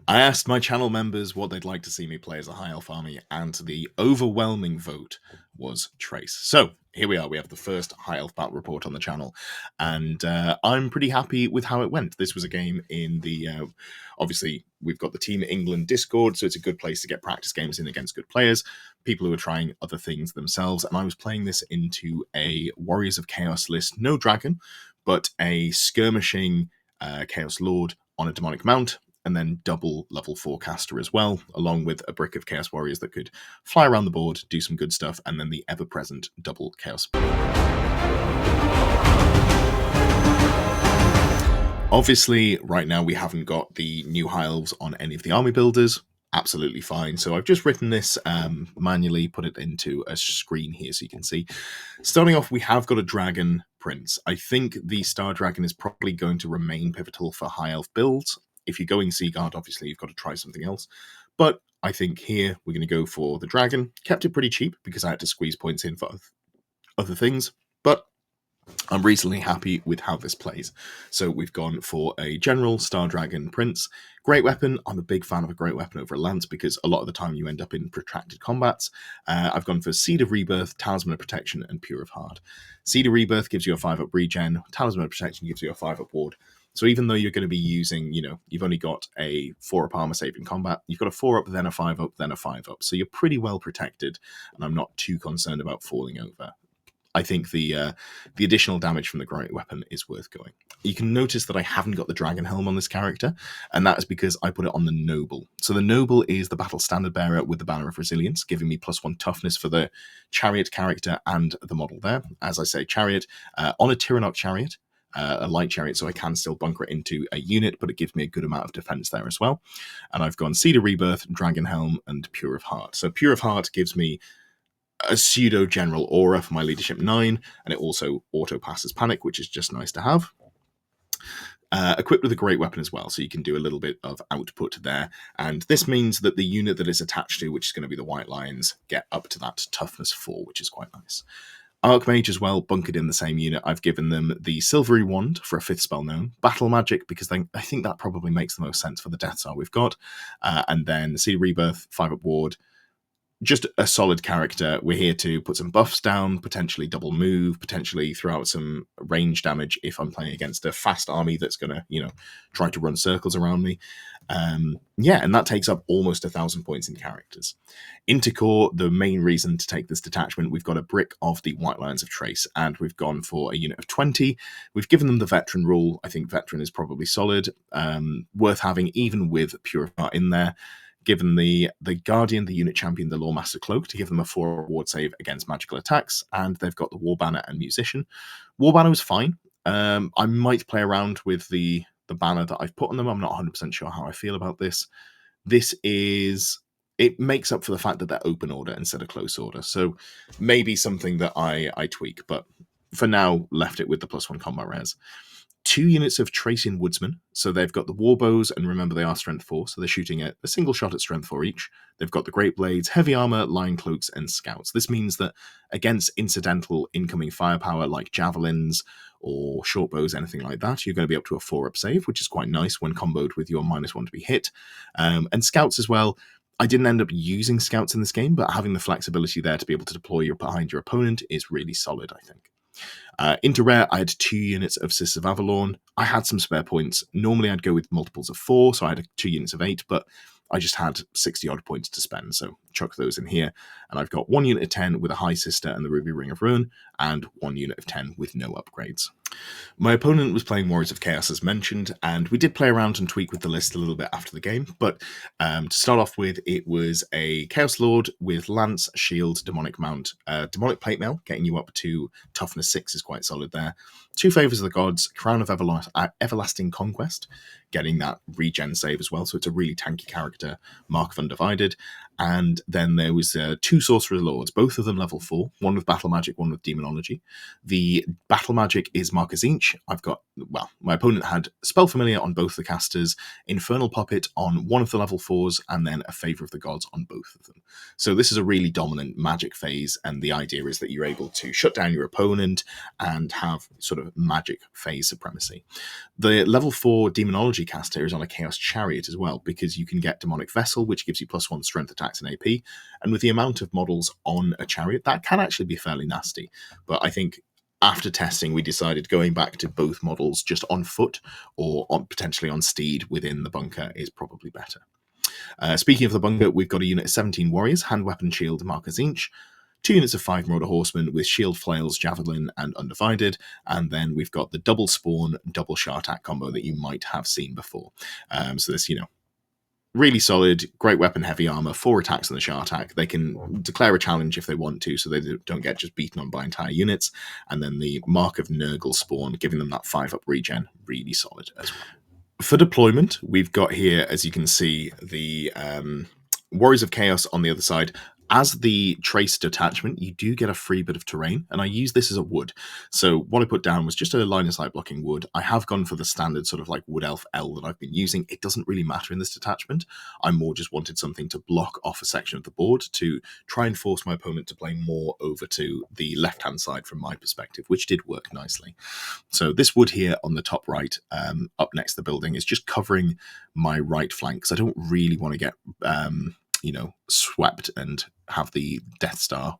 I asked my channel members what they'd like to see me play as a High Elf army, and the overwhelming vote was Chrace. So here we are. We have the first High Elf battle report on the channel, and I'm pretty happy with how it went. This was a game in the obviously we've got the Team England Discord, so it's a good place to get practice games in against good players, people who are trying other things themselves. And I was playing this into a Warriors of Chaos list, no dragon, but a skirmishing Chaos Lord on a demonic mount, and then double level 4 caster as well, along with a brick of Chaos Warriors that could fly around the board, do some good stuff, and then the ever-present double Chaos. Obviously, right now we haven't got the new High Elves on any of the army builders. Absolutely fine. So I've just written this manually, put it into a screen here so you can see. Starting off, we have got a Dragon Prince. I think the Star Dragon is probably going to remain pivotal for High Elf builds. If you're going Seaguard, obviously you've got to try something else. But I think here we're going to go for the Dragon. Kept it pretty cheap because I had to squeeze points in for other things. But I'm reasonably happy with how this plays. So we've gone for a General Star Dragon Prince. Great weapon. I'm a big fan of a great weapon over a lance because a lot of the time you end up in protracted combats. I've gone for Seed of Rebirth, Talisman of Protection, and Pure of Heart. Seed of Rebirth gives you a 5-up regen. Talisman of Protection gives you a 5-up ward. So even though you're going to be using, you've only got a 4-up armor save in combat, you've got a 4-up, then a 5-up, then a 5-up. So you're pretty well protected, and I'm not too concerned about falling over. I think the additional damage from the great weapon is worth going. You can notice that I haven't got the Dragon Helm on this character, and that is because I put it on the Noble. So the Noble is the Battle Standard Bearer with the Banner of Resilience, giving me +1 toughness for the Chariot character and the model there. As I say, Chariot, on a Tyrannok Chariot, a light chariot, so I can still bunker it into a unit, but it gives me a good amount of defense there as well. And I've gone Seed of Rebirth, Dragon Helm, and Pure of Heart. So Pure of Heart gives me a pseudo general aura for my leadership 9, and it also auto passes panic, which is just nice to have. Equipped with a great weapon as well, so you can do a little bit of output there. And this means that the unit that it's attached to, which is going to be the White Lions, get up to that toughness 4, which is quite nice. Archmage as well, bunkered in the same unit. I've given them the Silvery Wand for a 5th spell known, Battle Magic, because I think that probably makes the most sense for the Death Star we've got, and then Seed Rebirth, 5-up ward. Just a solid character. We're here to put some buffs down, potentially double move, potentially throw out some range damage if I'm playing against a fast army that's going to, try to run circles around me. And that takes up almost 1,000 points in characters. Into core, the main reason to take this detachment, we've got a brick of the White Lions of Trace, and we've gone for a unit of 20. We've given them the Veteran rule. I think Veteran is probably solid, worth having even with Pure Heart in there. Given the Guardian, the unit champion, the Loremaster Cloak, to give them a 4 ward save against magical attacks, and they've got the War Banner and Musician. War Banner was fine. I might play around with the banner that I've put on them. I'm not 100% sure how I feel about this. It makes up for the fact that they're open order instead of close order, so maybe something that I tweak, but for now, left it with the +1 combat res. 2 units of Chracian Woodsmen, so they've got the Warbows, and remember they are Strength 4, so they're shooting a single shot at Strength 4 each. They've got the Great Blades, Heavy Armor, Lion Cloaks, and Scouts. This means that against incidental incoming firepower like Javelins or Short Bows, anything like that, you're going to be up to a 4-up save, which is quite nice when comboed with your -1 to be hit. And Scouts as well. I didn't end up using Scouts in this game, but having the flexibility there to be able to deploy behind your opponent is really solid, I think. Into rare, I had 2 units of Sisters of Avalon. I had some spare points. Normally I'd go with multiples of 4, so I had 2 units of 8, but I just had 60 odd points to spend, so chuck those in here. And I've got 1 unit of 10 with a High Sister and the Ruby Ring of Ruin, and 1 unit of 10 with no upgrades. My opponent was playing Warriors of Chaos as mentioned, and we did play around and tweak with the list a little bit after the game, but to start off with, it was a Chaos Lord with Lance, Shield, Demonic Mount, Demonic Plate Mail, getting you up to Toughness 6 is quite solid there. 2 Favors of the Gods, Crown of Everlasting Conquest, getting that regen save as well, so it's a really tanky character, Mark of Undivided. And then there was 2 Sorcerer Lords, both of them level 4, one with Battle Magic, one with Demonology. The Battle Magic is Marcus Inch. My opponent had Spell Familiar on both the casters, Infernal Puppet on one of the level 4s, and then a Favor of the Gods on both of them. So this is a really dominant magic phase, and the idea is that you're able to shut down your opponent and have sort of of magic phase supremacy. The level 4 Demonology caster is on a Chaos Chariot as well, because you can get Demonic Vessel, which gives you +1 strength attacks and AP, and with the amount of models on a chariot, that can actually be fairly nasty. But I think after testing, we decided going back to both models just on foot or potentially on steed within the bunker is probably better. Speaking of the bunker, we've got a unit of 17 warriors, hand, weapon, shield, markers each. 2 units of 5 Marauder Horsemen with shield, flails, javelin, and undivided. And then we've got the double spawn, double Shartak combo that you might have seen before. So this, really solid, great weapon, heavy armor, 4 attacks on the Shartak. They can declare a challenge if they want to, so they don't get just beaten on by entire units. And then the Mark of Nurgle spawn, giving them that 5-up regen, really solid as well. For deployment, we've got here, as you can see, the Warriors of Chaos on the other side. As the Trace detachment, you do get a free bit of terrain, and I use this as a wood. So what I put down was just a line of sight blocking wood. I have gone for the standard sort of like Wood Elf L that I've been using. It doesn't really matter in this detachment. I more just wanted something to block off a section of the board to try and force my opponent to play more over to the left-hand side from my perspective, which did work nicely. So this wood here on the top right, up next to the building, is just covering my right flank, because I don't really want to get swept and have the Death Star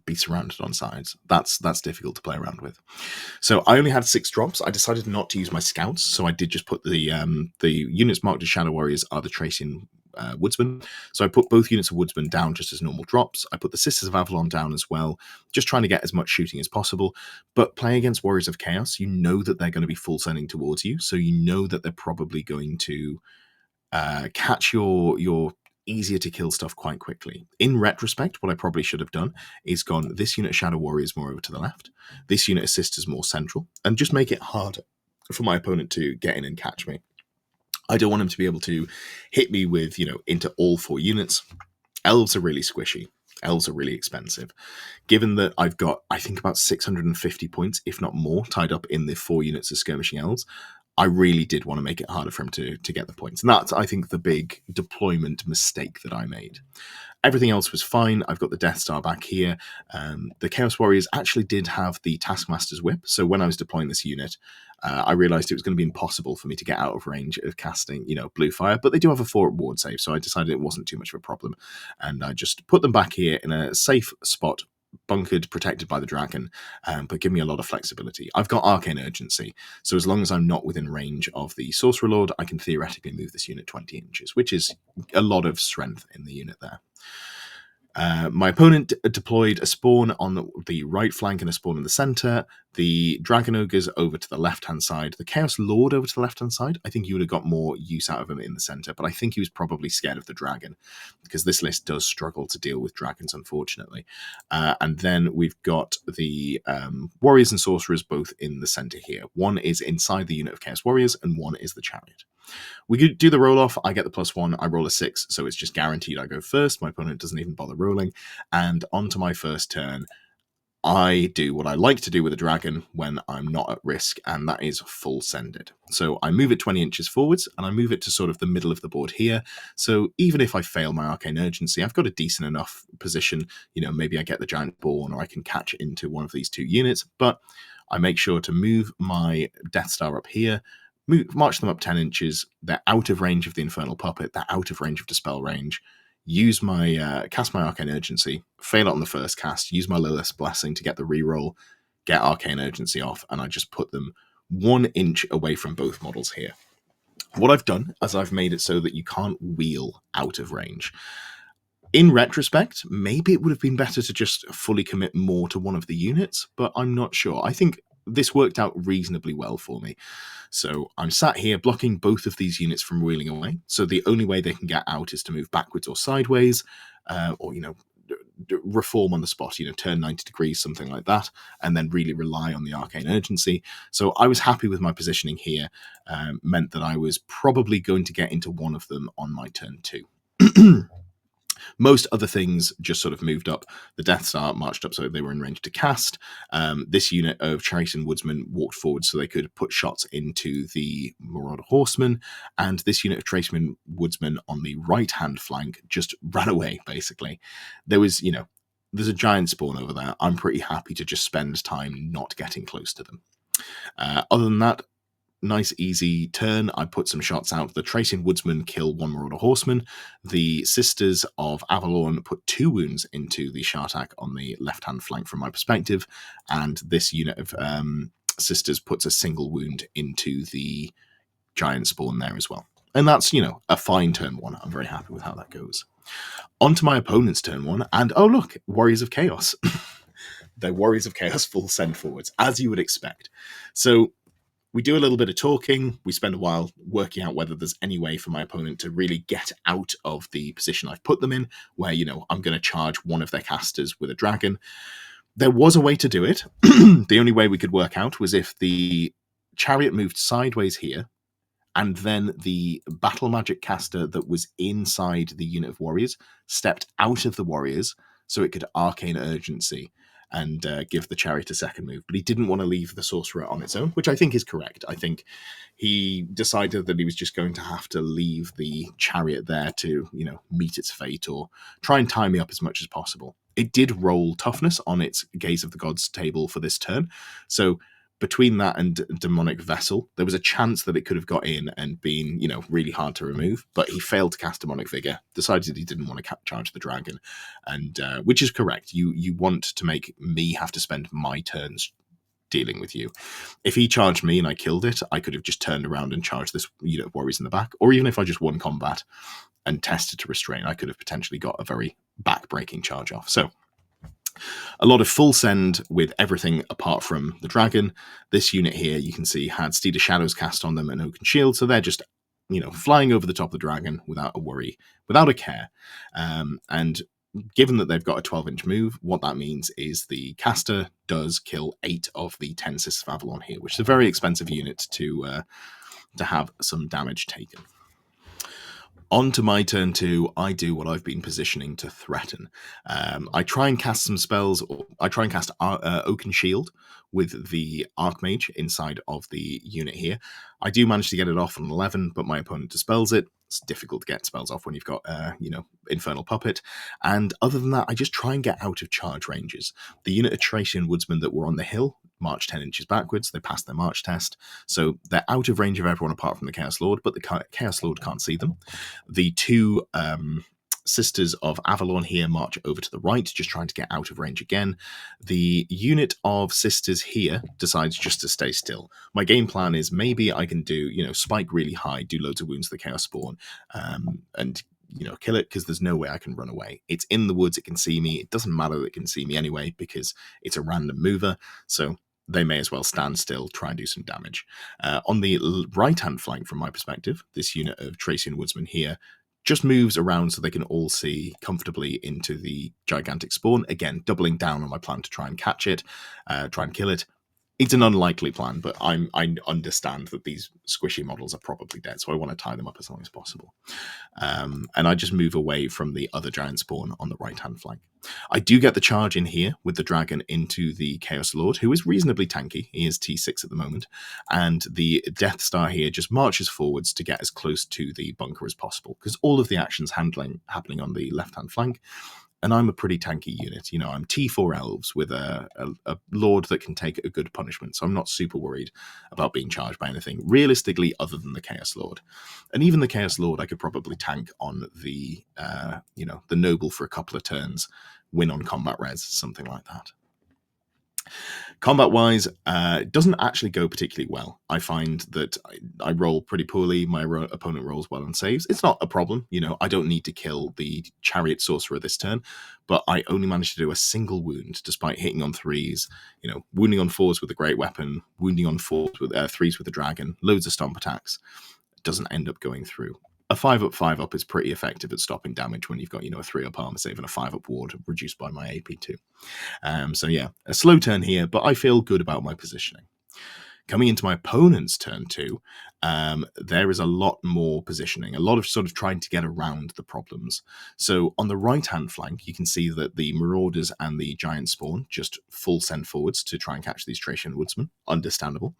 be surrounded on sides. That's difficult to play around with. So I only had 6 drops. I decided not to use my scouts, so I did just put the units marked as Shadow Warriors are the Chracian Woodsmen. So I put both units of Woodsmen down just as normal drops. I put the Sisters of Avalon down as well, just trying to get as much shooting as possible. But playing against Warriors of Chaos, you know that they're going to be full sending towards you, so you know that they're probably going to catch your easier to kill stuff quite quickly. In retrospect, what I probably should have done is gone this unit Shadow Warriors more over to the left, this unit of Sisters more central, and just make it harder for my opponent to get in and catch me. I don't want him to be able to hit me with, into all 4 units. Elves are really squishy. Elves are really expensive. Given that I've got, I think, about 650 points, if not more, tied up in the 4 units of Skirmishing Elves, I really did want to make it harder for him to get the points. And that's, I think, the big deployment mistake that I made. Everything else was fine. I've got the Death Star back here. The Chaos Warriors actually did have the Taskmaster's Whip. So when I was deploying this unit, I realized it was going to be impossible for me to get out of range of casting, blue fire. But they do have a 4 ward save, so I decided it wasn't too much of a problem. And I just put them back here in a safe spot, bunkered, protected by the dragon, but give me a lot of flexibility. I've got Arcane Urgency, so as long as I'm not within range of the Sorcerer Lord, I can theoretically move this unit 20 inches, which is a lot of strength in the unit there. My opponent deployed a spawn on the right flank and a spawn in the center. The Dragon Ogres over to the left-hand side. The Chaos Lord over to the left-hand side. I think you would have got more use out of him in the center, but I think he was probably scared of the dragon, because this list does struggle to deal with dragons, unfortunately. And then we've got the Warriors and Sorcerers both in the center here. One is inside the unit of Chaos Warriors, and one is the Chariot. We could do the roll-off. I get the +1. I roll a 6, so it's just guaranteed I go first. My opponent doesn't even bother rolling. And onto my first turn, I do what I like to do with a dragon when I'm not at risk, and that is full sended. So I move it 20 inches forwards, and I move it to sort of the middle of the board here. So even if I fail my Arcane Urgency, I've got a decent enough position. Maybe I get the Giant Born, or I can catch into one of these 2 units. But I make sure to move my Death Star up here, march them up 10 inches. They're out of range of the Infernal Puppet. They're out of range of Dispel range. Use my cast my Arcane Urgency, fail it on the first cast, use my Lilith's Blessing to get the reroll, get Arcane Urgency off, and I just put them 1 inch away from both models here. What I've done is I've made it so that you can't wheel out of range. In retrospect, maybe it would have been better to just fully commit more to one of the units, but I'm not sure. I think this worked out reasonably well for me. So I'm sat here blocking both of these units from wheeling away. So the only way they can get out is to move backwards or sideways, or, reform on the spot, turn 90 degrees, something like that, and then really rely on the Arcane Urgency. So I was happy with my positioning here, meant that I was probably going to get into one of them on my turn 2. Most other things just sort of moved up. The Death Star marched up so they were in range to cast. This unit of Chracian Woodsmen walked forward so they could put shots into the Marauder Horsemen, and this unit of Chracian Woodsmen on the right-hand flank just ran away, basically. There was, there's a giant spawn over there. I'm pretty happy to just spend time not getting close to them. Other than that, nice easy turn. I put some shots out. The Chracian Woodsman kill one Marauder Horseman. The Sisters of Avalon put 2 wounds into the Shartak on the left-hand flank from my perspective, and this unit of Sisters puts a single wound into the Giant Spawn there as well. And that's, a fine turn 1. I'm very happy with how that goes. On to my opponent's turn 1, and oh look, Warriors of Chaos. They're Warriors of Chaos full send forwards, as you would expect. So we do a little bit of talking. We spend a while working out whether there's any way for my opponent to really get out of the position I've put them in, where, I'm going to charge one of their casters with a dragon. There was a way to do it. The only way we could work out was if the chariot moved sideways here, and then the battle magic caster that was inside the unit of warriors stepped out of the warriors so it could arcane urgency and give the chariot a second move. But he didn't want to leave the sorcerer on its own, which I think is correct. I think he decided that he was just going to have to leave the chariot there to, meet its fate or try and tie me up as much as possible. It did roll toughness on its Gaze of the Gods table for this turn. So between that and Demonic Vessel, there was a chance that it could have got in and been, really hard to remove, but he failed to cast Demonic Vigor, decided he didn't want to charge the dragon, and which is correct. You want to make me have to spend my turns dealing with you. If he charged me and I killed it, I could have just turned around and charged this unit of warriors in the back, or even if I just won combat and tested to restrain, I could have potentially got a very back-breaking charge off. So a lot of full send with everything apart from the dragon. This unit here, you can see, had Steed of Shadows cast on them and Oaken Shield, so they're just, flying over the top of the dragon without a worry, without a care. And given that they've got a 12-inch move, what that means is the caster does kill 8 of the 10 Sisters of Avalon here, which is a very expensive unit to have some damage taken. On to my turn 2, I do what I've been positioning to threaten. I try and cast some spells. I try and cast Oaken Shield with the Archmage inside of the unit here. I do manage to get it off on 11, but my opponent dispels it. It's difficult to get spells off when you've got, Infernal Puppet. And other than that, I just try and get out of charge ranges. The unit of Chracian Woodsmen that were on the hill march 10 inches backwards. They passed their march test. So they're out of range of everyone apart from the Chaos Lord, but the Chaos Lord can't see them. The 2 Sisters of Avalon here march over to the right, just trying to get out of range again. The unit of Sisters here decides just to stay still. My game plan is maybe I can do, spike really high, do loads of wounds to the Chaos Spawn, and kill it, because there's no way I can run away. It's in the woods, it can see me. It doesn't matter that it can see me anyway, because it's a random mover, so they may as well stand still, try and do some damage. On the right-hand flank, from my perspective, this unit of Chracian Woodsmen here just moves around so they can all see comfortably into the gigantic spawn. Again, doubling down on my plan to try and catch it, try and kill it. It's an unlikely plan, but I understand that these squishy models are probably dead, so I want to tie them up as long as possible. And I just move away from the other giant spawn on the right-hand flank. I do get the charge in here with the dragon into the Chaos Lord, who is reasonably tanky. He is T6 at the moment. And the Death Star here just marches forwards to get as close to the bunker as possible, because all of the action's happening on the left-hand flank. And I'm a pretty tanky unit. I'm T4 Elves with a Lord that can take a good punishment. So I'm not super worried about being charged by anything, realistically, other than the Chaos Lord. And even the Chaos Lord, I could probably tank on the, the Noble for a couple of turns, win on combat res, something like that. Combat-wise, it doesn't actually go particularly well. I find that I roll pretty poorly. My opponent rolls well on saves. It's not a problem. I don't need to kill the Chariot Sorcerer this turn, but I only managed to do a single wound despite hitting on 3s, wounding on 4s with a great weapon, wounding on 4s with 3s with the dragon, loads of stomp attacks. It doesn't end up going through. A 5-up, 5-up is pretty effective at stopping damage when you've got, a 3-up armor save and a 5-up ward reduced by my AP too. So yeah, a slow turn here, but I feel good about my positioning. Coming into my opponent's turn 2, there is a lot more positioning, a lot of sort of trying to get around the problems. So on the right-hand flank, you can see that the Marauders and the Giant Spawn just full send forwards to try and catch these Chracian Woodsmen. Understandable.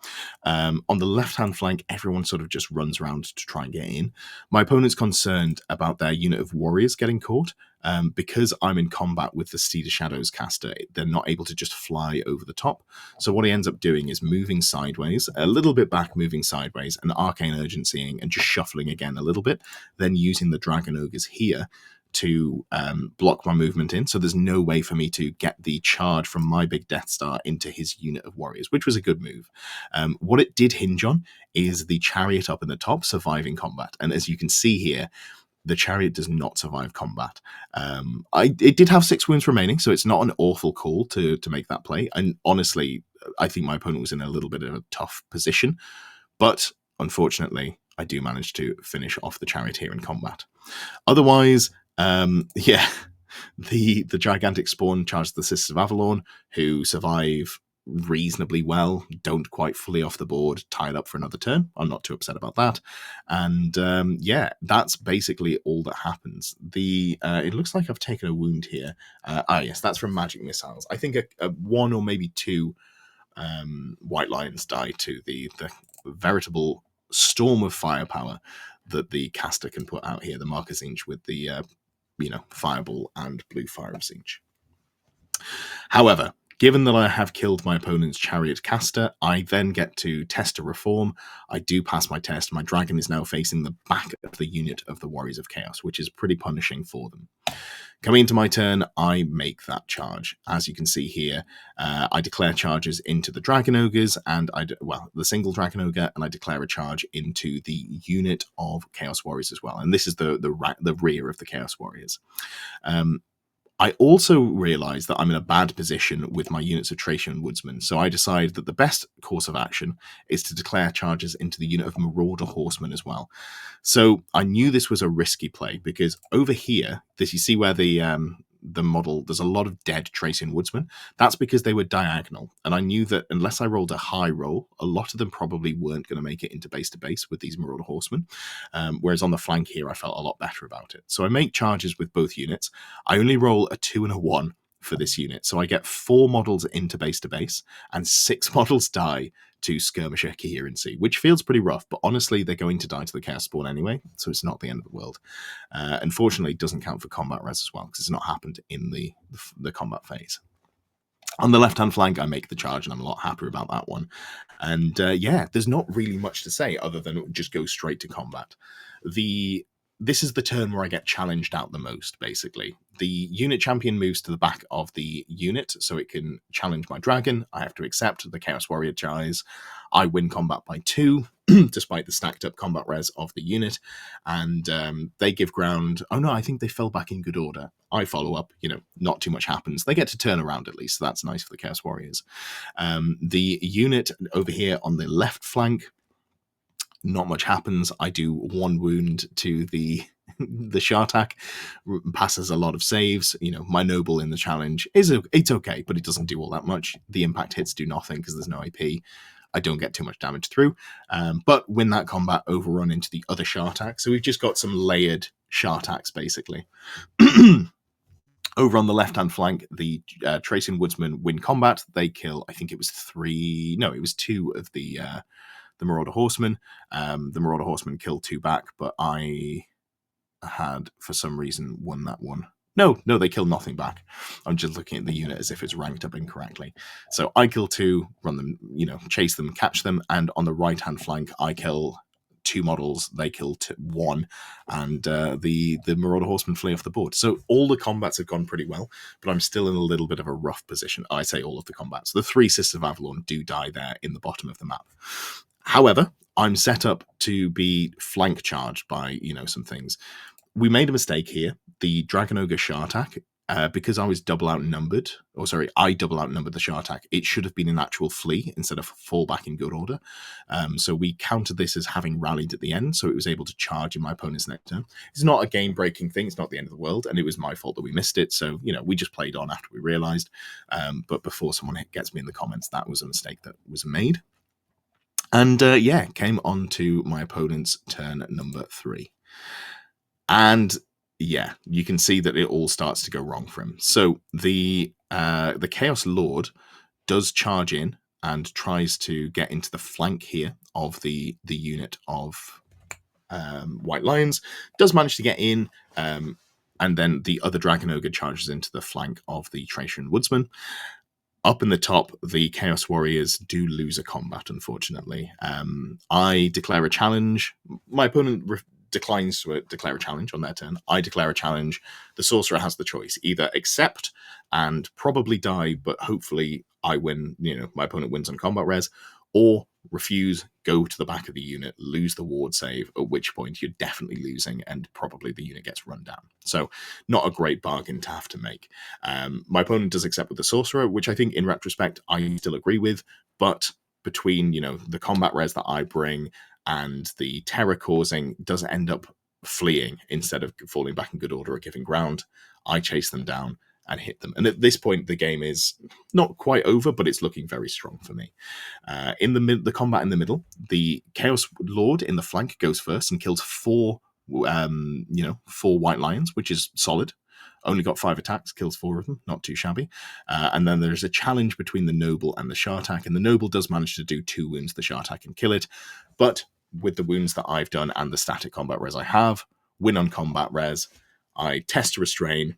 On the left-hand flank, everyone sort of just runs around to try and get in. My opponent's concerned about their unit of warriors getting caught. Because I'm in combat with the Steed of Shadows caster, they're not able to just fly over the top. So what he ends up doing is moving sideways, a little bit back, moving sideways, and Arcane Urgencying and just shuffling again a little bit, then using the Dragon Ogres here to block my movement in. So there's no way for me to get the charge from my big Death Star into his unit of warriors, which was a good move. What it did hinge on is the chariot up in the top surviving combat. And as you can see here, the chariot does not survive combat. It did have 6 wounds remaining, so it's not an awful call to make that play. And honestly, I think my opponent was in a little bit of a tough position. But unfortunately, I do manage to finish off the chariot here in combat. Otherwise, yeah, the gigantic spawn charges the Sisters of Avalon, who survive reasonably well, don't quite fully off the board, tied up for another turn. I'm not too upset about that. And yeah, that's basically all that happens. It looks like I've taken a wound here. Yes, that's from magic missiles. I think a 1 or maybe 2 White Lions die to the veritable storm of firepower that the caster can put out here, the Marker Siege with the Fireball and Blue Fire of Siege. However, given that I have killed my opponent's chariot caster, I then get to test a reform. I do pass my test. My dragon is now facing the back of the unit of the Warriors of Chaos, which is pretty punishing for them. Coming into my turn, I make that charge. As you can see here, I declare charges into the Dragon Ogres, and the single Dragon Ogre, and I declare a charge into the unit of Chaos Warriors as well. And this is the rear of the Chaos Warriors. I also realise that I'm in a bad position with my units of Chracian Woodsmen, so I decide that the best course of action is to declare charges into the unit of Marauder Horsemen as well. So I knew this was a risky play, because over here, you see where the model, there's a lot of dead Chracian Woodsmen. That's because they were diagonal, and I knew that unless I rolled a high roll, a lot of them probably weren't going to make it into base to base with these Marauder Horsemen, whereas on the flank here I felt a lot better about it. So I make charges with both units. I only roll a 2 and a 1 for this unit, so I get 4 models into base to base, and 6 models die to Skirmisher Coherency, which feels pretty rough, but honestly, they're going to die to the Chaos Spawn anyway, so it's not the end of the world. Unfortunately, it doesn't count for combat res as well, because it's not happened in the combat phase. On the left-hand flank, I make the charge, and I'm a lot happier about that one. And yeah, there's not really much to say other than just go straight to combat. This is the turn where I get challenged out the most, basically. The unit champion moves to the back of the unit, so it can challenge my dragon. I have to accept the Chaos Warrior dies. I win combat by 2, despite the stacked up combat res of the unit. And they give ground. Oh no, I think they fell back in good order. I follow up, not too much happens. They get to turn around at least, so that's nice for the Chaos Warriors. The unit over here on the left flank, not much happens. I do 1 wound to the Shartak, passes a lot of saves. My noble in the challenge it's okay, but it doesn't do all that much. The impact hits do nothing because there's no AP. I don't get too much damage through, but win that combat, overrun into the other Shartak. So we've just got some layered Shartaks, basically. Over on the left-hand flank, the Chracian Woodsmen win combat. They kill, I think it was 2 of the Marauder Horsemen. The Marauder Horsemen killed 2 back, but I had, for some reason, won that one. No, they kill nothing back. I'm just looking at the unit as if it's ranked up incorrectly. So I kill 2, run them, chase them, catch them, and on the right-hand flank, I kill 2 models, they kill 1, and the Marauder Horsemen flee off the board. So all the combats have gone pretty well, but I'm still in a little bit of a rough position. I say all of the combats. The 3 Sisters of Avalon do die there in the bottom of the map. However, I'm set up to be flank charged by, some things. We made a mistake here. The Dragon Ogre Shartak, because I double outnumbered the Shartak, it should have been an actual flee instead of fall back in good order. So we counted this as having rallied at the end, so it was able to charge in my opponent's next turn. It's not a game-breaking thing. It's not the end of the world, and it was my fault that we missed it. So, we just played on after we realized. But before someone gets me in the comments, that was a mistake that was made. And yeah, came on to my opponent's turn number 3. And yeah, you can see that it all starts to go wrong for him. So the Chaos Lord does charge in and tries to get into the flank here of the unit of White Lions, does manage to get in, and then the other Dragon Ogre charges into the flank of the Chracian Woodsman. Up in the top, the Chaos Warriors do lose a combat, unfortunately. I declare a challenge. My opponent declines to declare a challenge on their turn. I declare a challenge. The Sorcerer has the choice. Either accept and probably die, but hopefully I win, my opponent wins on combat res, or refuse, go to the back of the unit, lose the ward save, at which point you're definitely losing and probably the unit gets run down. So not a great bargain to have to make. My opponent does accept with the Sorcerer, which I think in retrospect I still agree with, but between the combat res that I bring and the terror causing does end up fleeing instead of falling back in good order or giving ground. I chase them down and hit them. And at this point, the game is not quite over, but it's looking very strong for me. In the combat in the middle, the Chaos Lord in the flank goes first and kills 4 White Lions, which is solid. Only got 5 attacks, kills 4 of them, not too shabby. And then there's a challenge between the Noble and the Shartak, and the Noble does manage to do 2 wounds to the Shartak and kill it. But with the wounds that I've done and the static combat res I have, win on combat res, I test to restrain,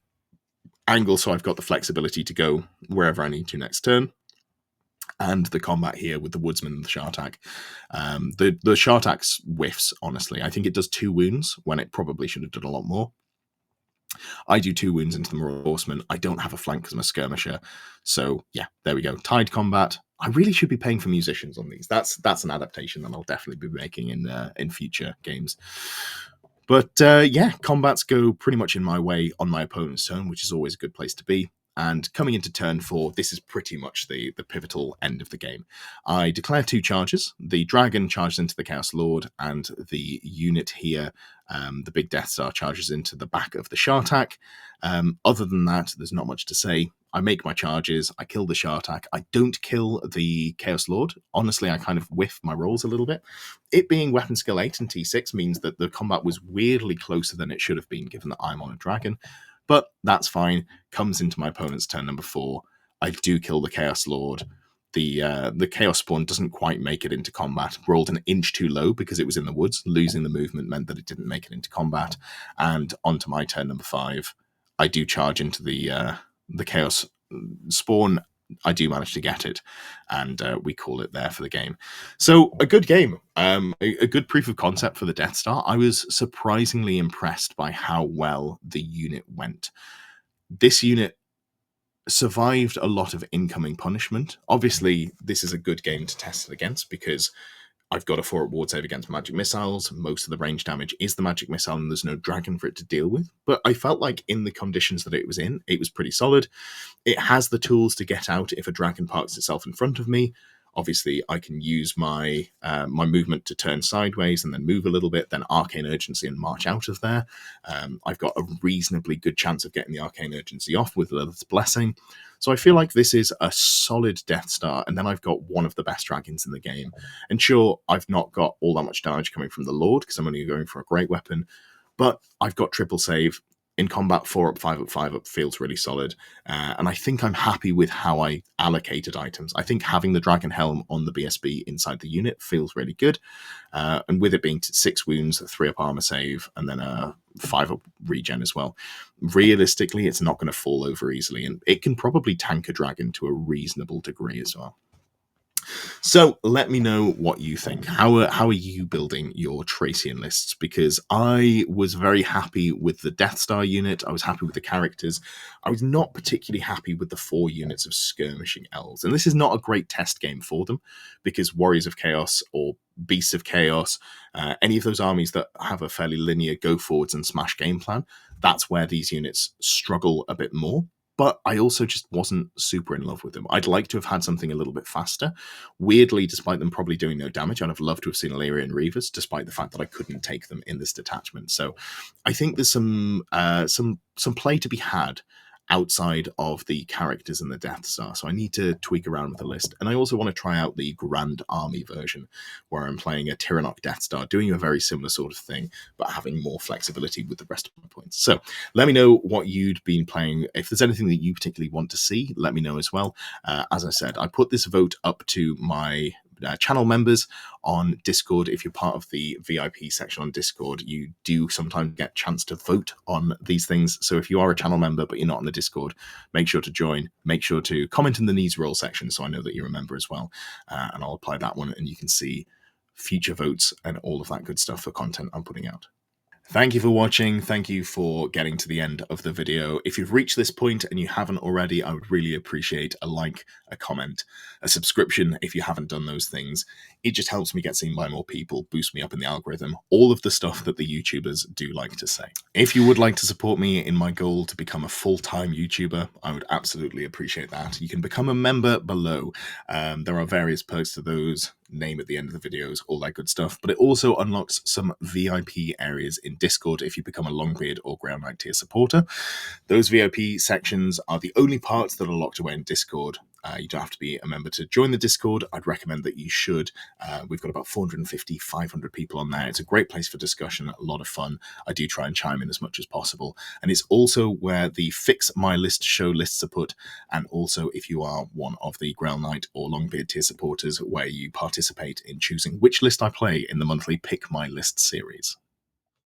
angle so I've got the flexibility to go wherever I need to next turn. And the combat here with the Woodsman and the Shartak. The Shartak's whiffs, honestly. I think it does 2 wounds when it probably should have done a lot more. I do 2 wounds into the Marauder Horseman. I don't have a flank because I'm a skirmisher. So yeah, there we go. Tied combat. I really should be paying for musicians on these. That's an adaptation that I'll definitely be making in future games. But yeah, combats go pretty much in my way on my opponent's turn, which is always a good place to be. And coming into turn 4, this is pretty much the pivotal end of the game. I declare 2 charges. The dragon charges into the Chaos Lord, and the unit here, the big Death Star, charges into the back of the Shartak. Other than that, there's not much to say. I make my charges, I kill the Shartak. I don't kill the Chaos Lord. Honestly, I kind of whiff my rolls a little bit. It being weapon skill 8 and T6 means that the combat was weirdly closer than it should have been, given that I'm on a dragon. But that's fine. Comes into my opponent's turn number 4. I do kill the Chaos Lord. The Chaos Spawn doesn't quite make it into combat. Rolled an inch too low because it was in the woods. Losing the movement meant that it didn't make it into combat. And onto my turn number 5, I do charge into the Chaos Spawn. I do manage to get it, and we call it there for the game. So a good game, a good proof of concept for the Death Star. I was surprisingly impressed by how well the unit went. This unit survived a lot of incoming punishment. Obviously, this is a good game to test it against because I've got a 4 ward save against magic missiles. Most of the range damage is the magic missile, and there's no dragon for it to deal with. But I felt like in the conditions that it was in, it was pretty solid. It has the tools to get out if a dragon parks itself in front of me. Obviously, I can use my my movement to turn sideways and then move a little bit, then Arcane Urgency and march out of there. I've got a reasonably good chance of getting the Arcane Urgency off with Lilith's Blessing. So I feel like this is a solid Death Star, and then I've got one of the best dragons in the game. And sure, I've not got all that much damage coming from the Lord, because I'm only going for a great weapon, but I've got triple save. In combat, 4 up, 5 up, 5 up feels really solid. And I think I'm happy with how I allocated items. I think having the Dragon Helm on the BSB inside the unit feels really good. And with it being 6 wounds, 3 up armor save, and then a 5 up regen as well. Realistically, it's not going to fall over easily, and it can probably tank a dragon to a reasonable degree as well. So let me know what you think. How are you building your Chracian lists? Because I was very happy with the Death Star unit. I was happy with the characters. I was not particularly happy with the 4 units of skirmishing elves. And this is not a great test game for them, because Warriors of Chaos or Beasts of Chaos, any of those armies that have a fairly linear go forwards and smash game plan, that's where these units struggle a bit more. But I also just wasn't super in love with them. I'd like to have had something a little bit faster. Weirdly, despite them probably doing no damage, I'd have loved to have seen Illyrian Reavers, despite the fact that I couldn't take them in this detachment. So I think there's some play to be had. outside of the characters and the Death Star. So I need to tweak around with the list. And I also want to try out the Grand Army version, where I'm playing a Tyrannok Death Star, doing a very similar sort of thing, but having more flexibility with the rest of my points. So let me know what you'd been playing. If there's anything that you particularly want to see, let me know as well. As I said, I put this vote up to my channel members on Discord. If you're part of the VIP section on Discord, you do sometimes get a chance to vote on these things. So if you are a channel member but you're not on the Discord, make sure to join. Make sure to comment in the needs roll section so I know that you're a member as well. And I'll apply that one, and you can see future votes and all of that good stuff for content I'm putting out. Thank you for watching. Thank you for getting to the end of the video. If you've reached this point and you haven't already, I would really appreciate a like, a comment, a subscription if you haven't done those things. It just helps me get seen by more people, boost me up in the algorithm, all of the stuff that the YouTubers do like to say. If you would like to support me in my goal to become a full-time YouTuber, I would absolutely appreciate that. You can become a member below. There are various perks to those, name at the end of the videos, all that good stuff, but it also unlocks some VIP areas in Discord if you become a Longbeard or Ground Knight tier supporter. Those VIP sections are the only parts that are locked away in Discord. You don't have to be a member to join the Discord. I'd recommend that you should. We've got about 450, 500 people on there. It's a great place for discussion, a lot of fun. I do try and chime in as much as possible. And it's also where the Fix My List show lists are put, and also if you are one of the Ground Knight or Longbeard tier supporters, where you participate in choosing which list I play in the monthly Pick My List series.